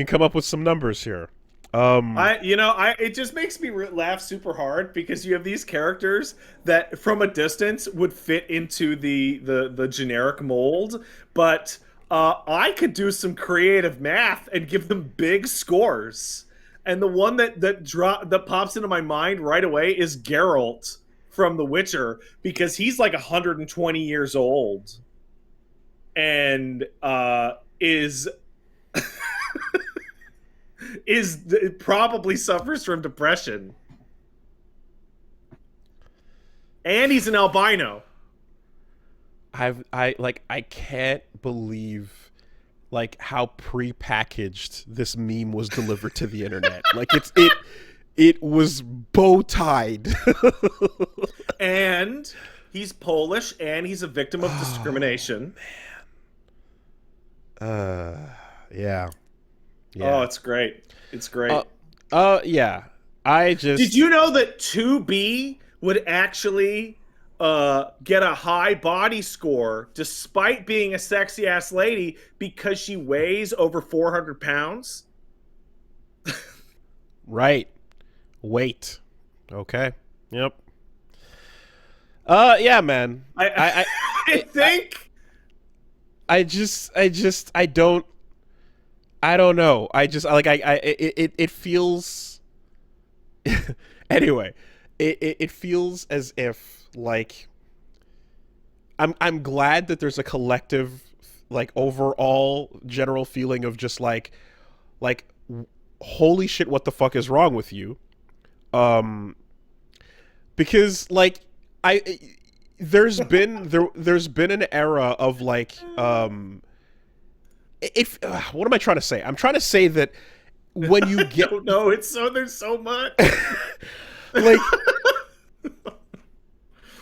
[SPEAKER 1] come up with some numbers here.
[SPEAKER 2] It just makes me laugh super hard because you have these characters that from a distance would fit into the generic mold, but I could do some creative math and give them big scores. And the one that pops into my mind right away is Geralt from The Witcher because he's like 120 years old and is probably suffers from depression. And he's an albino.
[SPEAKER 1] I can't believe like how pre-packaged this meme was delivered to the internet. Like it was bow tied.
[SPEAKER 2] And he's Polish and he's a victim of discrimination.
[SPEAKER 1] Yeah. Yeah.
[SPEAKER 2] Oh, it's great. It's great.
[SPEAKER 1] Yeah. Did
[SPEAKER 2] you know that 2B would actually get a high body score despite being a sexy ass lady because she weighs over 400 pounds?
[SPEAKER 1] Right. Weight. Okay. Yep. Yeah, man.
[SPEAKER 2] I think
[SPEAKER 1] I don't know. It feels anyway. It feels as if like I'm glad that there's a collective like overall general feeling of just like holy shit, what the fuck is wrong with you? Because like there's been an era of like what am I trying to say? I'm trying to say that when you get
[SPEAKER 2] no, there's so much.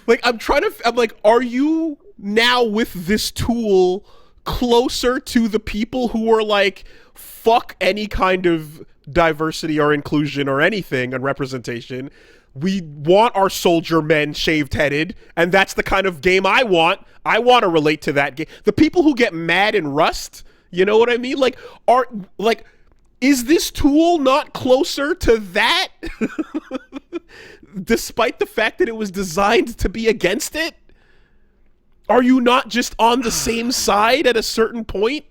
[SPEAKER 1] I'm like, are you now with this tool closer to the people who are like, fuck any kind of diversity or inclusion or anything and representation? We want our soldier men shaved headed, and that's the kind of game I want. I want to relate to that game. The people who get mad in Rust, you know what I mean? Is this tool not closer to that? Despite the fact that it was designed to be against it? Are you not just on the same side at a certain point?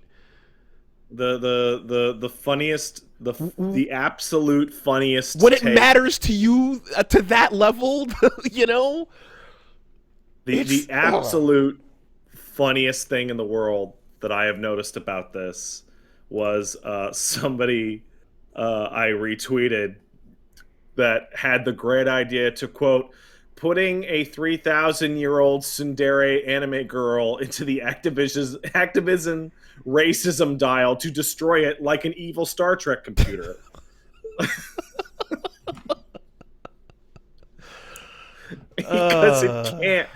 [SPEAKER 2] The funniest, the absolute funniest
[SPEAKER 1] when it matters to you to that level,
[SPEAKER 2] the absolute funniest thing in the world that I have noticed about this was somebody I retweeted that had the great idea to quote putting a 3,000-year-old tsundere anime girl into the Activision racism dial to destroy it like an evil Star Trek computer. Because it can't.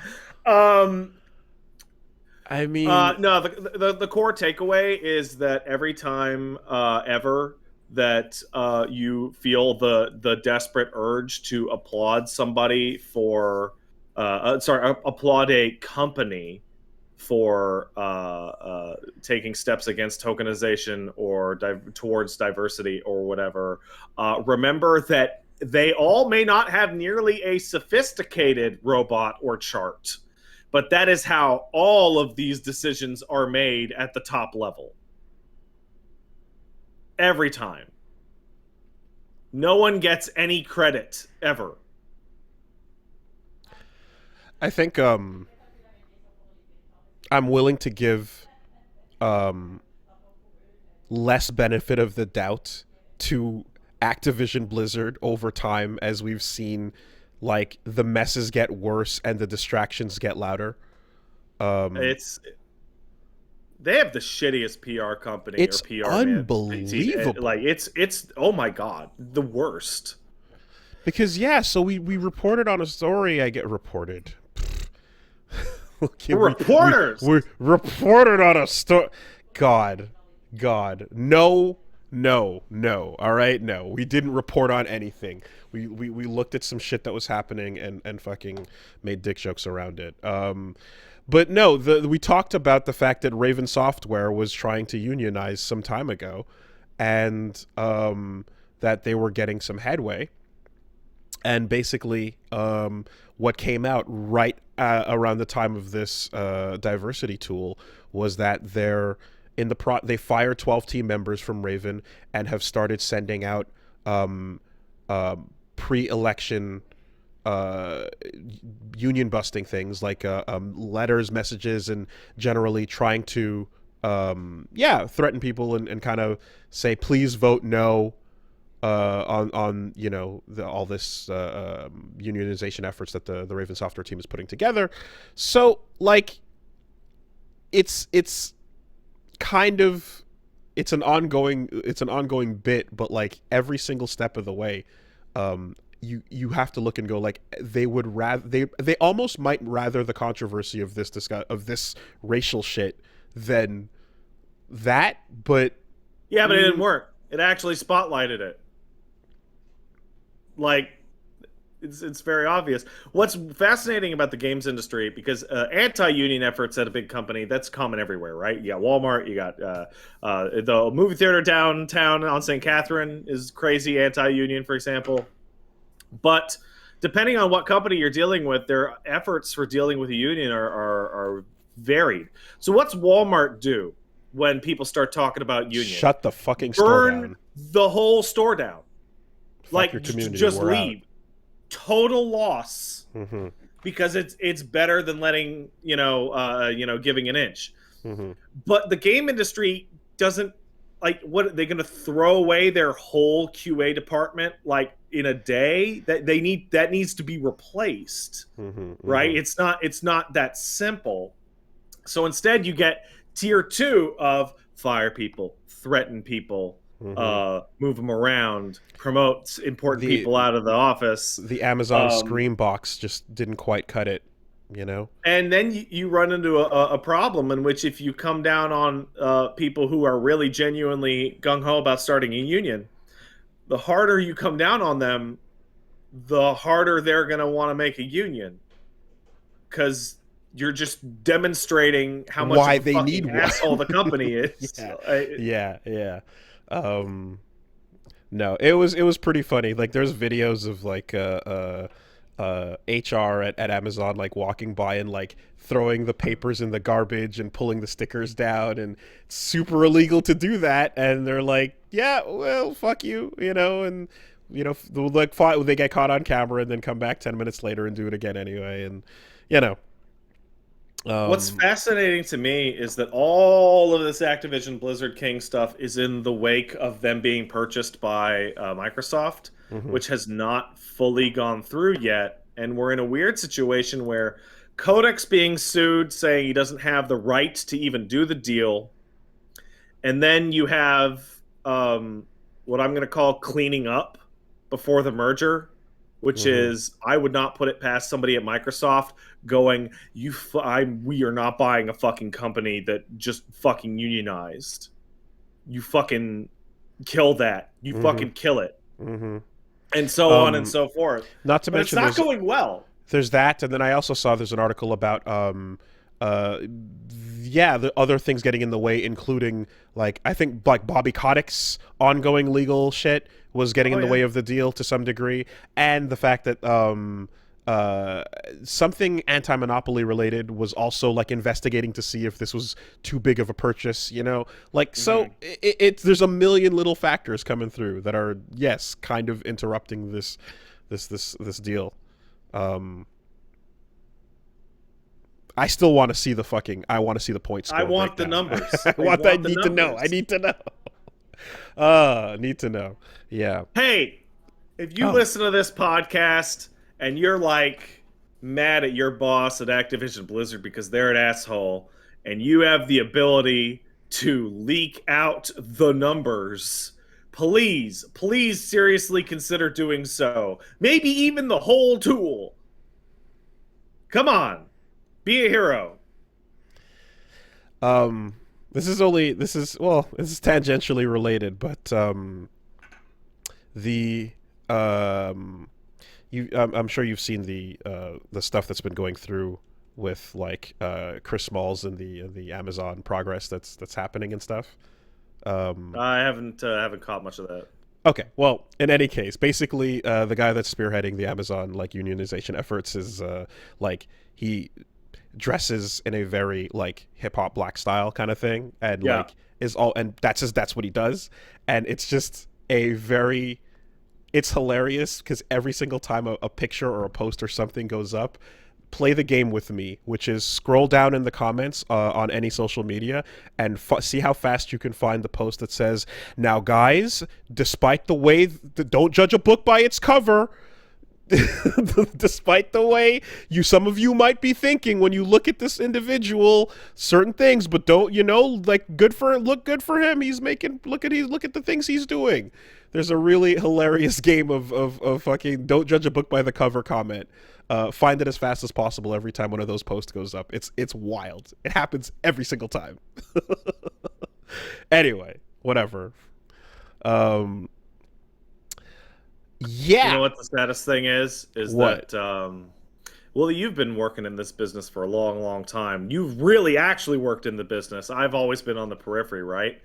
[SPEAKER 1] I mean,
[SPEAKER 2] No, the core takeaway is that every time ever that you feel the desperate urge to applaud somebody for applaud a company for taking steps against tokenization or towards diversity or whatever, remember that they all may not have nearly a sophisticated robot or chart, but that is how all of these decisions are made at the top level. Every time. No one gets any credit, ever.
[SPEAKER 1] I think I'm willing to give less benefit of the doubt to Activision Blizzard over time as we've seen like the messes get worse and the distractions get louder.
[SPEAKER 2] They have the shittiest PR company
[SPEAKER 1] It's
[SPEAKER 2] or PR
[SPEAKER 1] unbelievable.
[SPEAKER 2] Like it's oh my god, the worst.
[SPEAKER 1] Because so we reported on a story. I get reported.
[SPEAKER 2] We're reporters.
[SPEAKER 1] We reported on a story. God, no. All right, no. We didn't report on anything. We looked at some shit that was happening and fucking made dick jokes around it. But no, we talked about the fact that Raven Software was trying to unionize some time ago, and that they were getting some headway. And basically, what came out right around the time of this diversity tool was that they fired 12 team members from Raven and have started sending out pre-election union busting things like letters, messages, and generally trying to threaten people and kind of say, please vote no on all this unionization efforts that the Raven Software team is putting together. So like it's kind of it's an ongoing bit, but like every single step of the way, you have to look and go like they almost might rather the controversy of this racial shit than that. But
[SPEAKER 2] it didn't work. It actually spotlighted it. Like, it's very obvious. What's fascinating about the games industry, because anti-union efforts at a big company, that's common everywhere, right? You got Walmart, you got the movie theater downtown on St. Catherine is crazy anti-union, for example. But depending on what company you're dealing with, their efforts for dealing with a union are varied. So what's Walmart do when people start talking about union?
[SPEAKER 1] Shut the fucking store down.
[SPEAKER 2] Burn the whole store down.
[SPEAKER 1] Fuck your community,
[SPEAKER 2] just
[SPEAKER 1] we're
[SPEAKER 2] leave.
[SPEAKER 1] Out.
[SPEAKER 2] Total loss. Mm-hmm. Because it's better than letting giving an inch. Mm-hmm. But the game industry doesn't like. What are they going to throw away their whole QA department like in a day? That needs to be replaced, mm-hmm, right? Mm-hmm. It's not that simple. So instead, you get tier 2 of fire people, threaten people. Mm-hmm. Move them around, promote important people out of the office.
[SPEAKER 1] The Amazon Scream box just didn't quite cut it,
[SPEAKER 2] And then you run into a problem in which if you come down on people who are really genuinely gung-ho about starting a union, the harder you come down on them, the harder they're going to want to make a union. Because you're just demonstrating how much
[SPEAKER 1] why
[SPEAKER 2] of a
[SPEAKER 1] they need
[SPEAKER 2] asshole the company is.
[SPEAKER 1] Yeah. No, it was pretty funny. Like there's videos of like HR at Amazon like walking by and like throwing the papers in the garbage and pulling the stickers down, and it's super illegal to do that. And they're like, yeah, well, fuck you, and like they get caught on camera and then come back 10 minutes later and do it again anyway, and
[SPEAKER 2] what's fascinating to me is that all of this Activision Blizzard King stuff is in the wake of them being purchased by Microsoft, mm-hmm. which has not fully gone through yet. and we're in a weird situation where Kodak's being sued, saying he doesn't have the right to even do the deal, and then you have what I'm going to call cleaning up before the merger, which is I would not put it past somebody at Microsoft going, we are not buying a fucking company that just fucking unionized. You fucking kill that. You fucking kill it. And so on and so forth.
[SPEAKER 1] Not to
[SPEAKER 2] but
[SPEAKER 1] mention
[SPEAKER 2] it's not going well.
[SPEAKER 1] There's that, and then I also saw there's an article about the other things getting in the way, including like I think like Bobby Kotick's ongoing legal shit was getting in the way of the deal to some degree, and the fact that something anti-monopoly related was also like investigating to see if this was too big of a purchase, you know, like so there's a million little factors coming through that are kind of interrupting this deal. I still want to see the points.
[SPEAKER 2] I want the numbers.
[SPEAKER 1] I need to know. Need to know. Yeah.
[SPEAKER 2] Hey, if you listen to this podcast and you're like mad at your boss at Activision Blizzard because they're an asshole, and you have the ability to leak out the numbers, please seriously consider doing so. Maybe even the whole tool. Come on. Be a hero.
[SPEAKER 1] This is tangentially related, but I'm sure you've seen the stuff that's been going through with like Chris Smalls and the Amazon progress that's happening and stuff.
[SPEAKER 2] I haven't caught much of that.
[SPEAKER 1] Okay, well, in any case, basically, the guy that's spearheading the Amazon like unionization efforts is like he dresses in a very like hip hop black style kind of thing, and like that's what he does, and it's just it's hilarious because every single time a picture or a post or something goes up, play the game with me, which is scroll down in the comments on any social media and see how fast you can find the post that says, "Now guys, despite the way don't judge a book by its cover." Despite the way some of you might be thinking when you look at this individual certain things, but don't like look good for him. He's making look at the things he's doing. There's a really hilarious game of fucking don't judge a book by the cover comment. Find it as fast as possible every time one of those posts goes up. It's wild. It happens every single time. Anyway, whatever. Yeah.
[SPEAKER 2] You know what the saddest thing is
[SPEAKER 1] what?
[SPEAKER 2] that well, you've been working in this business for a long time. You've really actually worked in the business. I've always been on the periphery, right?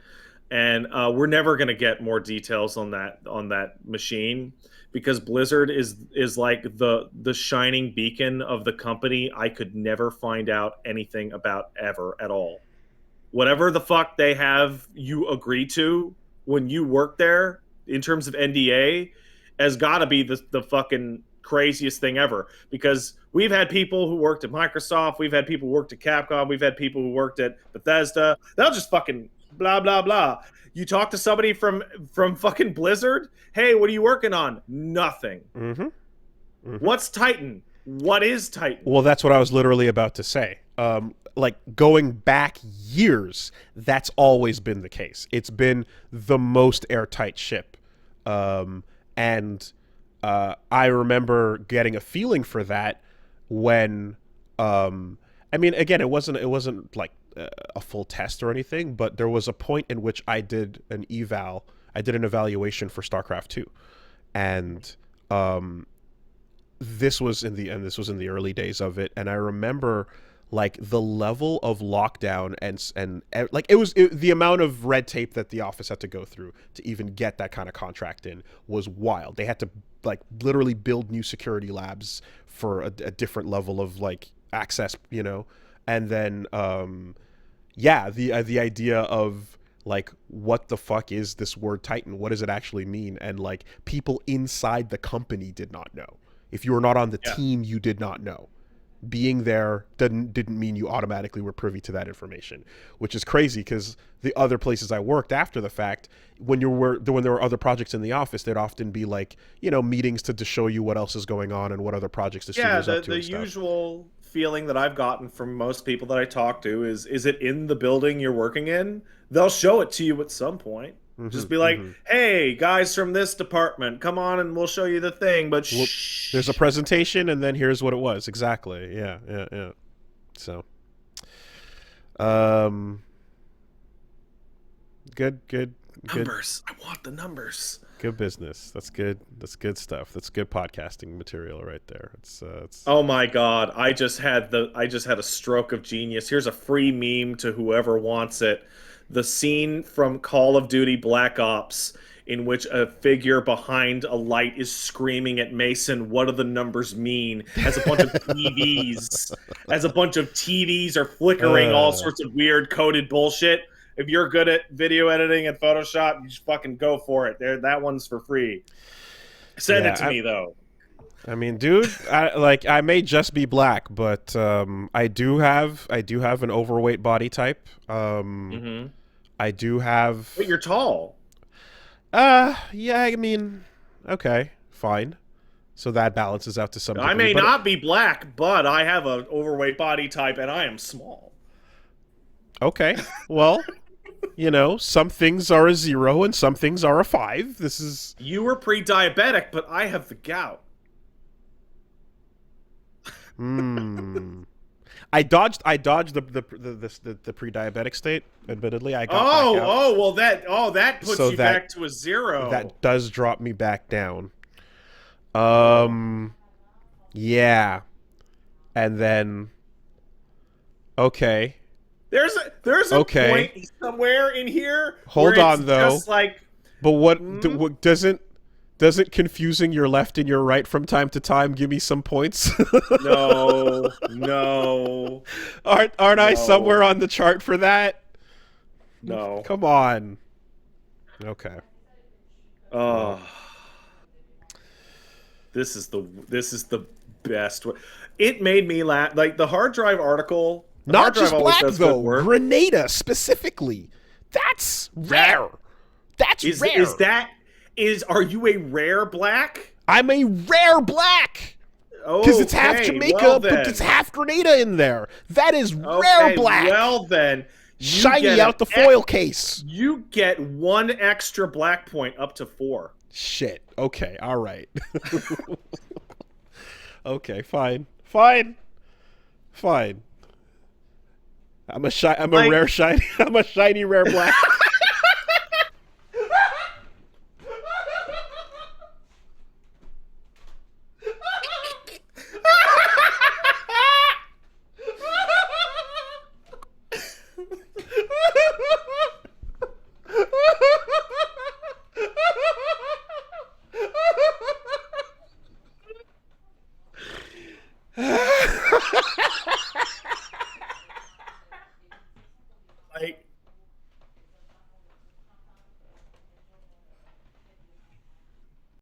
[SPEAKER 2] And we're never going to get more details on that machine because Blizzard is like the shining beacon of the company I could never find out anything about ever at all. Whatever the fuck they have you agree to when you work there in terms of NDA has got to be the fucking craziest thing ever, because we've had people who worked at Microsoft, we've had people who worked at Capcom, we've had people who worked at Bethesda. They'll just fucking blah blah blah. You talk to somebody from fucking Blizzard, hey, what are you working on? Nothing. What's Titan? What is Titan?
[SPEAKER 1] Well, that's what I was literally about to say. Like going back years, that's always been the case. It's been the most airtight ship. And I remember getting a feeling for that when, I mean, again, it wasn't like a full test or anything, but there was a point in which I did an evaluation for StarCraft 2, and this was in the early days of it, and I remember like the level of lockdown and like the amount of red tape that the office had to go through to even get that kind of contract in was wild. They had to like literally build new security labs for a different level of like access, and then the idea of like what the fuck is this word Titan? What does it actually mean? And like people inside the company did not know. If you were not on the team, you did not know. being there didn't mean you automatically were privy to that information, which is crazy because the other places I worked after the fact, when there were other projects in the office, there'd often be like, meetings to show you what else is going on and what other projects the studio's up to.
[SPEAKER 2] The
[SPEAKER 1] and stuff.
[SPEAKER 2] usual feeling that I've gotten from most people that I talk to is it in the building you're working in? They'll show it to you at some point. Just be like, hey, guys from this department, come on and we'll show you the thing. But shh.
[SPEAKER 1] There's a presentation and then here's what it was. Exactly. Yeah. So, good.
[SPEAKER 2] Numbers. I want the numbers.
[SPEAKER 1] Good business. That's good. That's good stuff. That's good podcasting material right there. It's
[SPEAKER 2] Oh my God. I just had a stroke of genius. Here's a free meme to whoever wants it. The scene from Call of Duty Black Ops in which a figure behind a light is screaming at Mason, what do the numbers mean? As a bunch of TVs are flickering all sorts of weird coded bullshit. If you're good at video editing and Photoshop, you just fucking go for it. That one's for free. Send it to me though.
[SPEAKER 1] I mean, dude, I may just be black, but I do have an overweight body type. I do have.
[SPEAKER 2] But you're tall.
[SPEAKER 1] Yeah, I mean, okay, fine. So that balances out to some degree.
[SPEAKER 2] I may not be black, but I have an overweight body type, and I am small.
[SPEAKER 1] Okay, well, some things are a 0 and some things are a 5. This is.
[SPEAKER 2] You were pre-diabetic, but I have the gout.
[SPEAKER 1] I dodged the pre-diabetic state. Admittedly, I got back out.
[SPEAKER 2] That puts you back to a 0.
[SPEAKER 1] That does drop me back down. Yeah, and then okay.
[SPEAKER 2] There's a point somewhere in here.
[SPEAKER 1] Hold on though.
[SPEAKER 2] Just like,
[SPEAKER 1] but what doesn't confusing your left and your right from time to time give me some points?
[SPEAKER 2] No.
[SPEAKER 1] Aren't I somewhere on the chart for that?
[SPEAKER 2] No.
[SPEAKER 1] Come on. Okay.
[SPEAKER 2] This is the best. It made me laugh. Like the hard drive article.
[SPEAKER 1] Not just black though. Grenada specifically. That's rare. That's rare.
[SPEAKER 2] Are you a rare black?
[SPEAKER 1] I'm a rare black. Because it's half Jamaica, but it's half Grenada in there. That is rare black.
[SPEAKER 2] Well then,
[SPEAKER 1] shiny out the foil case.
[SPEAKER 2] You get 1 extra black point up to 4.
[SPEAKER 1] Shit. Okay. All right. Okay. Fine. I'm a shiny rare black.